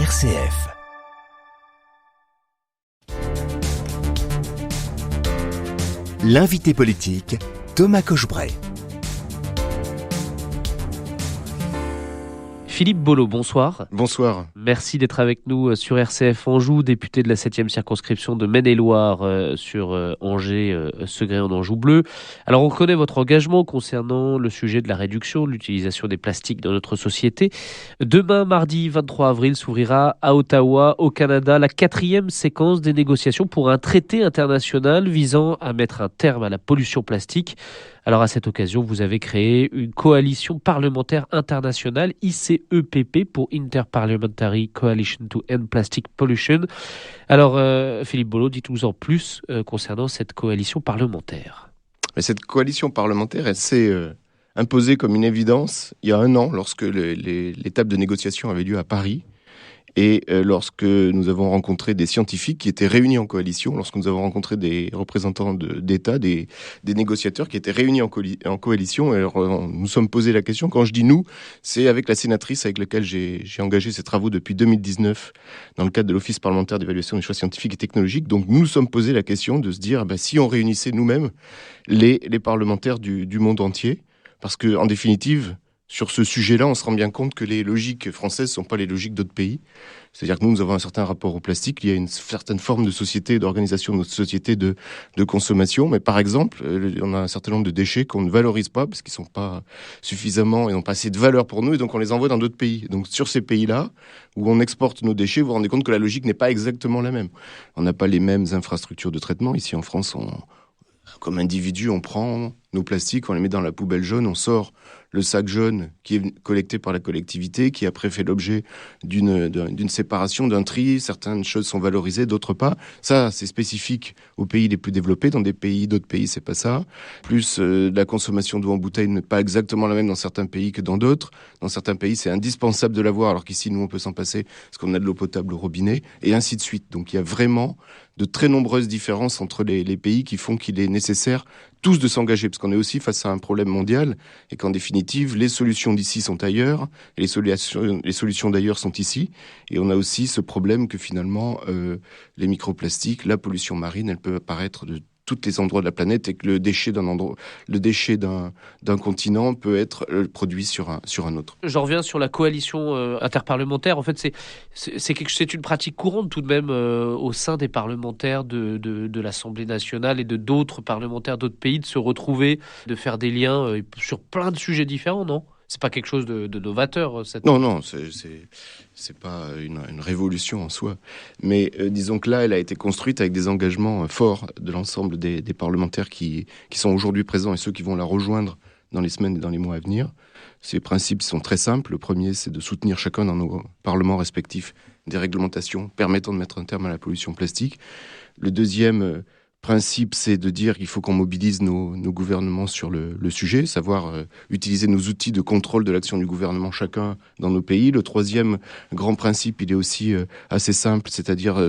RCF. L'invité politique, Thomas Cochebray. Philippe Bolo, bonsoir. Bonsoir. Merci d'être avec nous sur RCF Anjou, député de la 7e circonscription de Maine-et-Loire sur Angers, Segré en Anjou bleu. Alors on connaît votre engagement concernant le sujet de la réduction de l'utilisation des plastiques dans notre société. Demain, mardi 23 avril, s'ouvrira à Ottawa, au Canada, la 4e séquence des négociations pour un traité international visant à mettre un terme à la pollution plastique. Alors à cette occasion, vous avez créé une coalition parlementaire internationale, ICEPP, pour Interparliamentary Coalition to End Plastic Pollution. Alors Philippe Bolo, dites-nous en plus concernant cette coalition parlementaire. Mais cette coalition parlementaire, elle s'est imposée comme une évidence il y a un an, lorsque l'étape de négociation avait lieu à Paris. Et lorsque nous avons rencontré des scientifiques qui étaient réunis en coalition, lorsque nous avons rencontré des représentants d'État, des négociateurs qui étaient réunis en coalition, et alors, nous sommes posé la question. Quand je dis nous, c'est avec la sénatrice avec laquelle j'ai engagé ces travaux depuis 2019 dans le cadre de l'Office parlementaire d'évaluation des choix scientifiques et technologiques. Donc nous nous sommes posé la question de se dire, si on réunissait nous-mêmes les parlementaires du monde entier, parce que en définitive, sur ce sujet-là, on se rend bien compte que les logiques françaises ne sont pas les logiques d'autres pays. C'est-à-dire que nous avons un certain rapport au plastique, il y a une certaine forme de société, d'organisation de notre société de consommation. Mais par exemple, on a un certain nombre de déchets qu'on ne valorise pas parce qu'ils ne sont pas suffisamment et n'ont pas assez de valeur pour nous, et donc on les envoie dans d'autres pays. Donc sur ces pays-là, où on exporte nos déchets, vous vous rendez compte que la logique n'est pas exactement la même. On n'a pas les mêmes infrastructures de traitement. Ici en France, comme individu, on prend nos plastiques, on les met dans la poubelle jaune, on sort le sac jaune qui est collecté par la collectivité, qui après fait l'objet d'une séparation, d'un tri. Certaines choses sont valorisées, d'autres pas. Ça, c'est spécifique aux pays les plus développés. Dans d'autres pays, c'est pas ça. Plus la consommation d'eau en bouteille n'est pas exactement la même dans certains pays que dans d'autres. Dans certains pays, c'est indispensable de l'avoir, alors qu'ici, nous, on peut s'en passer parce qu'on a de l'eau potable au robinet, et ainsi de suite. Donc, il y a vraiment de très nombreuses différences entre les pays qui font qu'il est nécessaire tous de s'engager, parce qu'on est aussi face à un problème mondial, et qu'en définitive, les solutions d'ici sont ailleurs, et les solutions d'ailleurs sont ici, et on a aussi ce problème que finalement, les microplastiques, la pollution marine, elle peut apparaître de tous les endroits de la planète, et que le déchet d'un continent peut être produit sur un autre. Je reviens sur la coalition interparlementaire. En fait, c'est une pratique courante tout de même au sein des parlementaires de l'Assemblée nationale et de d'autres parlementaires d'autres pays de se retrouver, de faire des liens sur plein de sujets différents, non ? C'est pas quelque chose de novateur, Non, c'est pas une révolution en soi. Mais disons que là, elle a été construite avec des engagements forts de l'ensemble des parlementaires qui sont aujourd'hui présents et ceux qui vont la rejoindre dans les semaines et dans les mois à venir. Ces principes sont très simples. Le premier, c'est de soutenir chacun dans nos parlements respectifs des réglementations permettant de mettre un terme à la pollution plastique. Le deuxième principe, c'est de dire qu'il faut qu'on mobilise nos gouvernements sur le sujet, savoir utiliser nos outils de contrôle de l'action du gouvernement chacun dans nos pays. Le troisième grand principe, il est aussi assez simple, c'est-à-dire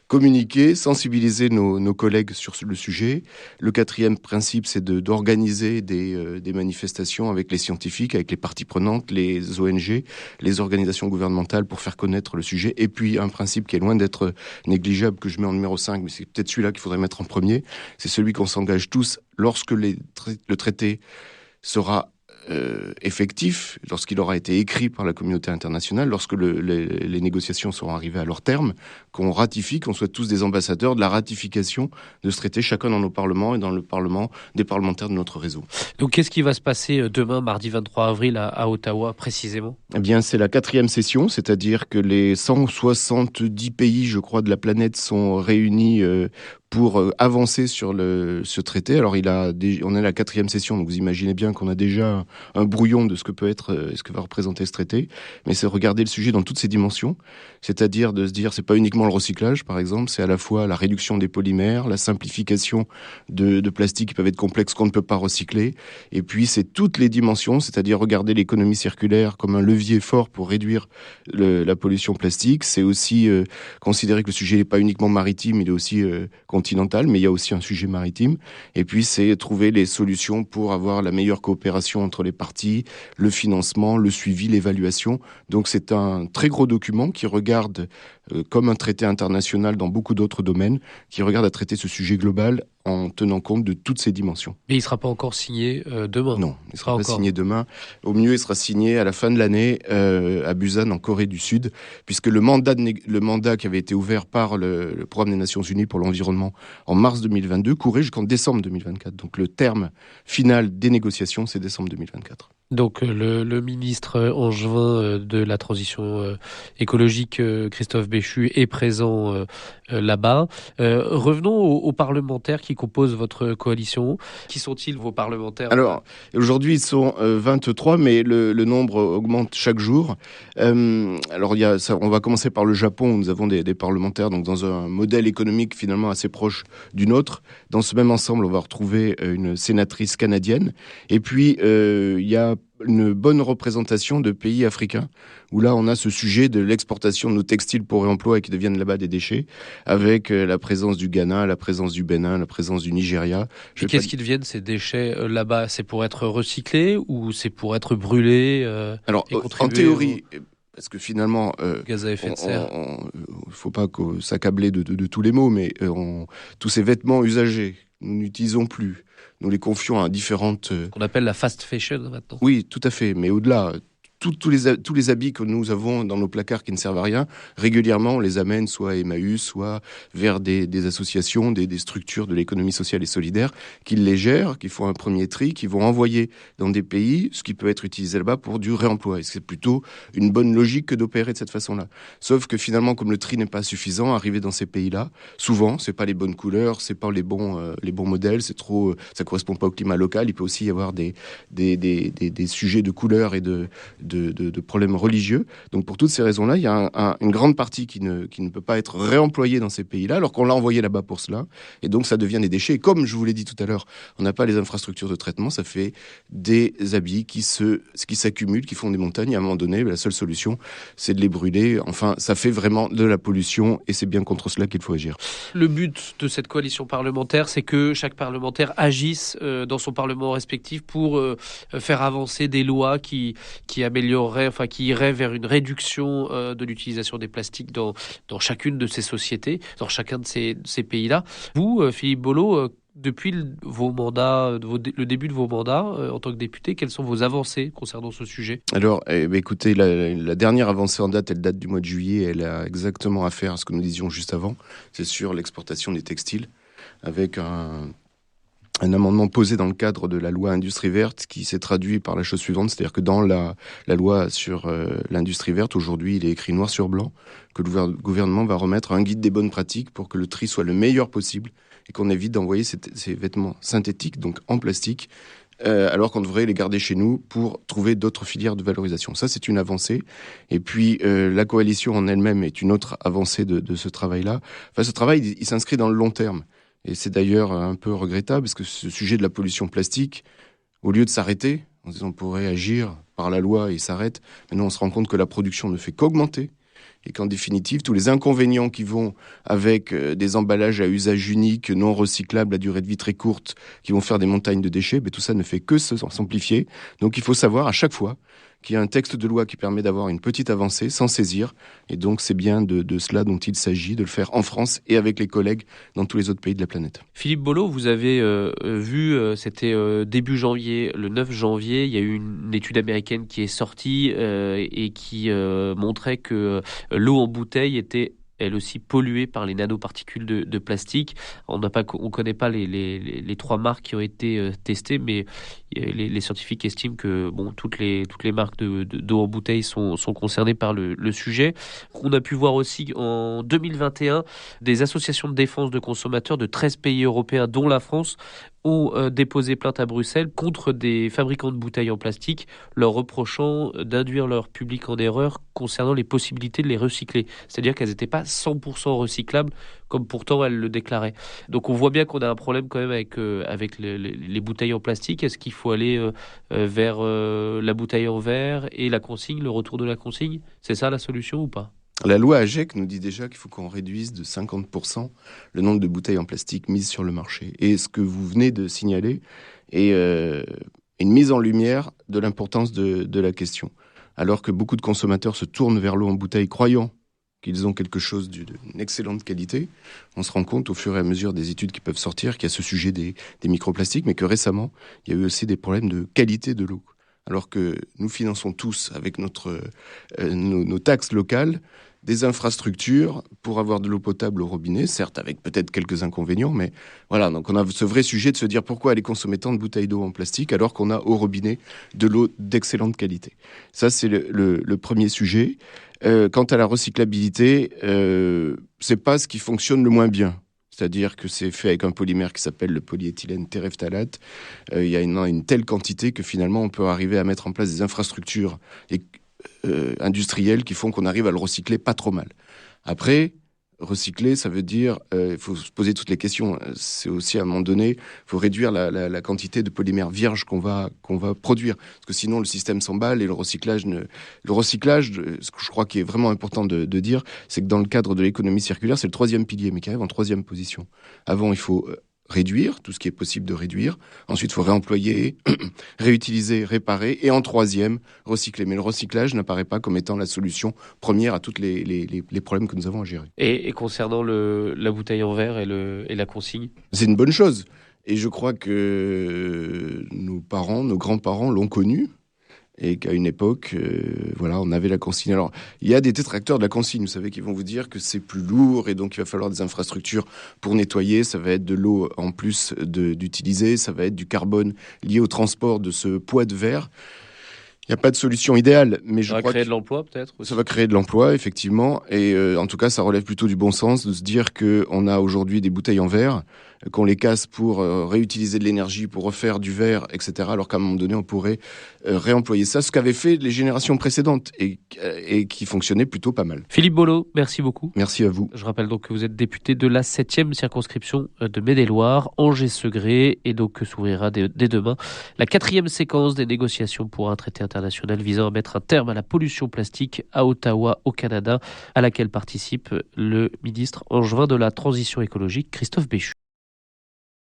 communiquer, sensibiliser nos collègues sur le sujet. Le quatrième principe, c'est d'organiser des manifestations avec les scientifiques, avec les parties prenantes, les ONG, les organisations gouvernementales pour faire connaître le sujet. Et puis un principe qui est loin d'être négligeable, que je mets en numéro 5, mais c'est peut-être celui-là qu'il faudrait mettre en premier, c'est celui qu'on s'engage tous lorsque le traité sera effectif, lorsqu'il aura été écrit par la communauté internationale, lorsque les négociations seront arrivées à leur terme, qu'on ratifie, qu'on soit tous des ambassadeurs de la ratification de ce traité, chacun dans nos parlements et dans le parlement des parlementaires de notre réseau. Donc qu'est-ce qui va se passer demain, mardi 23 avril, à Ottawa, précisément ? Eh bien, c'est la 4e session, c'est-à-dire que les 170 pays, je crois, de la planète sont réunis pour avancer sur ce traité. Alors, on est à la 4e session, donc vous imaginez bien qu'on a déjà un brouillon de ce que va représenter ce traité. Mais c'est regarder le sujet dans toutes ses dimensions, c'est-à-dire de se dire, c'est pas uniquement le recyclage, par exemple, c'est à la fois la réduction des polymères, la simplification de plastiques qui peuvent être complexes qu'on ne peut pas recycler, et puis c'est toutes les dimensions, c'est-à-dire regarder l'économie circulaire comme un levier fort pour réduire la pollution plastique. C'est aussi considérer que le sujet n'est pas uniquement maritime, il est aussi continental, mais il y a aussi un sujet maritime. Et puis, c'est trouver les solutions pour avoir la meilleure coopération entre les parties, le financement, le suivi, l'évaluation. Donc, c'est un très gros document qui regarde, comme un traité international dans beaucoup d'autres domaines, qui regarde à traiter ce sujet global en tenant compte de toutes ces dimensions. Mais il ne sera pas encore signé demain. Non, il ne sera pas signé demain. Au mieux, il sera signé à la fin de l'année à Busan, en Corée du Sud, puisque le mandat qui avait été ouvert par le Programme des Nations Unies pour l'environnement en mars 2022 courait jusqu'en décembre 2024. Donc le terme final des négociations, c'est décembre 2024. Donc le ministre angevin de la transition écologique, Christophe Béchu, est présent là-bas. Revenons aux parlementaires qui composent votre coalition. Qui sont-ils, vos parlementaires ? Alors, aujourd'hui, ils sont 23, mais le nombre augmente chaque jour. Alors, on va commencer par le Japon, où nous avons des parlementaires donc dans un modèle économique finalement assez proche du nôtre. Dans ce même ensemble, on va retrouver une sénatrice canadienne. Et puis, il y a une bonne représentation de pays africains, où là, on a ce sujet de l'exportation de nos textiles pour réemploi et qui deviennent là-bas des déchets, avec la présence du Ghana, la présence du Bénin, la présence du Nigeria. Qu'est-ce qui deviennent ces déchets là-bas ? C'est pour être recyclés ou c'est pour être brûlés Alors, en théorie... Parce que finalement, gaz à effet de serre. Il ne faut pas s'accabler de tous les mots, mais tous ces vêtements usagés, nous n'utilisons plus. Nous les confions à différentes... Qu'on appelle la fast fashion maintenant. Oui, tout à fait. Mais au-delà, tous les habits que nous avons dans nos placards qui ne servent à rien, régulièrement, on les amène soit à Emmaüs, soit vers des associations, des structures de l'économie sociale et solidaire qui les gèrent, qui font un premier tri, qui vont envoyer dans des pays ce qui peut être utilisé là-bas pour du réemploi. Et c'est plutôt une bonne logique que d'opérer de cette façon-là. Sauf que finalement, comme le tri n'est pas suffisant, arriver dans ces pays-là, souvent, c'est pas les bonnes couleurs, c'est pas les bons modèles, c'est trop, ça correspond pas au climat local. Il peut aussi y avoir des sujets de couleurs et de problèmes religieux. Donc pour toutes ces raisons-là, il y a une grande partie qui ne peut pas être réemployée dans ces pays-là, alors qu'on l'a envoyé là-bas pour cela. Et donc ça devient des déchets. Et comme je vous l'ai dit tout à l'heure, on n'a pas les infrastructures de traitement, ça fait des habits qui s'accumulent, qui font des montagnes. Et à un moment donné, la seule solution, c'est de les brûler. Enfin, ça fait vraiment de la pollution et c'est bien contre cela qu'il faut agir. Le but de cette coalition parlementaire, c'est que chaque parlementaire agisse dans son parlement respectif pour faire avancer des lois qui qui irait vers une réduction de l'utilisation des plastiques dans chacune de ces sociétés, dans chacun de ces pays-là. Vous, Philippe Bolo, depuis le début de vos mandats en tant que député, quelles sont vos avancées concernant ce sujet ? Alors, écoutez, la dernière avancée en date, elle date du mois de juillet, elle a exactement à faire à ce que nous disions juste avant, c'est sur l'exportation des textiles, avec un amendement posé dans le cadre de la loi Industrie verte qui s'est traduit par la chose suivante, c'est-à-dire que dans la loi sur l'industrie verte, aujourd'hui, il est écrit noir sur blanc que le gouvernement va remettre un guide des bonnes pratiques pour que le tri soit le meilleur possible et qu'on évite d'envoyer ces vêtements synthétiques, donc en plastique, alors qu'on devrait les garder chez nous pour trouver d'autres filières de valorisation. Ça, c'est une avancée. Et puis, la coalition en elle-même est une autre avancée de ce travail-là. Enfin, ce travail, il s'inscrit dans le long terme. Et c'est d'ailleurs un peu regrettable, parce que ce sujet de la pollution plastique, au lieu de s'arrêter, en disant on pourrait agir par la loi et il s'arrête, maintenant on se rend compte que la production ne fait qu'augmenter, et qu'en définitive, tous les inconvénients qui vont avec des emballages à usage unique, non recyclables, à durée de vie très courte, qui vont faire des montagnes de déchets, tout ça ne fait que s'amplifier. Donc il faut savoir à chaque fois qu'il y a un texte de loi qui permet d'avoir une petite avancée sans saisir. Et donc c'est bien de cela dont il s'agit, de le faire en France et avec les collègues dans tous les autres pays de la planète. Philippe Bolo, vous avez vu, c'était début janvier, le 9 janvier, il y a eu une étude américaine qui est sortie et qui montrait que l'eau en bouteille était elle aussi polluée par les nanoparticules de plastique. On connaît pas les 3 marques qui ont été testées, mais les scientifiques estiment que toutes les marques d'eau en bouteille sont concernées par le sujet. On a pu voir aussi en 2021 des associations de défense de consommateurs de 13 pays européens, dont la France, ont déposé plainte à Bruxelles contre des fabricants de bouteilles en plastique, leur reprochant d'induire leur public en erreur concernant les possibilités de les recycler. C'est-à-dire qu'elles n'étaient pas 100% recyclables, comme pourtant elles le déclaraient. Donc on voit bien qu'on a un problème quand même avec les bouteilles en plastique. Est-ce qu'il faut aller vers la bouteille en verre et la consigne, le retour de la consigne ? C'est ça la solution ou pas ? La loi AGEC nous dit déjà qu'il faut qu'on réduise de 50% le nombre de bouteilles en plastique mises sur le marché. Et ce que vous venez de signaler est une mise en lumière de l'importance de la question. Alors que beaucoup de consommateurs se tournent vers l'eau en bouteille croyant qu'ils ont quelque chose d'une excellente qualité, on se rend compte au fur et à mesure des études qui peuvent sortir qu'il y a ce sujet des microplastiques, mais que récemment, il y a eu aussi des problèmes de qualité de l'eau. Alors que nous finançons tous avec nos taxes locales des infrastructures pour avoir de l'eau potable au robinet, certes avec peut-être quelques inconvénients, mais voilà, donc on a ce vrai sujet de se dire pourquoi aller consommer tant de bouteilles d'eau en plastique alors qu'on a au robinet de l'eau d'excellente qualité. Ça, c'est le premier sujet. Quant à la recyclabilité, c'est pas ce qui fonctionne le moins bien. C'est-à-dire que c'est fait avec un polymère qui s'appelle le polyéthylène terephthalate. Il y a une telle quantité que finalement on peut arriver à mettre en place des infrastructures industrielles qui font qu'on arrive à le recycler pas trop mal. Après, recycler, ça veut dire, il faut se poser toutes les questions. C'est aussi à un moment donné, il faut réduire la quantité de polymère vierge qu'on va produire. Parce que sinon, le système s'emballe et le recyclage, ce que je crois qui est vraiment important de dire, c'est que dans le cadre de l'économie circulaire, c'est le troisième pilier, mais qui arrive en troisième position. Avant, il faut réduire tout ce qui est possible de réduire. Ensuite, il faut réemployer, réutiliser, réparer. Et en troisième, recycler. Mais le recyclage n'apparaît pas comme étant la solution première à tous les problèmes que nous avons à gérer. Et concernant la bouteille en verre et la consigne? C'est une bonne chose. Et je crois que nos parents, nos grands-parents l'ont connu. Et qu'à une époque, on avait la consigne. Alors, il y a des détracteurs de la consigne, vous savez, qui vont vous dire que c'est plus lourd et donc il va falloir des infrastructures pour nettoyer. Ça va être de l'eau en plus d'utiliser, ça va être du carbone lié au transport de ce poids de verre. Il n'y a pas de solution idéale, mais je crois que ça va créer de l'emploi peut-être aussi. Ça va créer de l'emploi, effectivement, et en tout cas, ça relève plutôt du bon sens de se dire qu'on a aujourd'hui des bouteilles en verre, qu'on les casse pour réutiliser de l'énergie, pour refaire du verre, etc., alors qu'à un moment donné, on pourrait réemployer ça, ce qu'avaient fait les générations précédentes, et qui fonctionnait plutôt pas mal. Philippe Bolo, merci beaucoup. Merci à vous. Je rappelle donc que vous êtes député de la 7e circonscription de Maine-et-Loire, Angers-Segré, et donc que s'ouvrira dès demain la 4e séquence des négociations pour un traité international visant à mettre un terme à la pollution plastique à Ottawa, au Canada, à laquelle participe le ministre angevin de la Transition écologique, Christophe Béchu.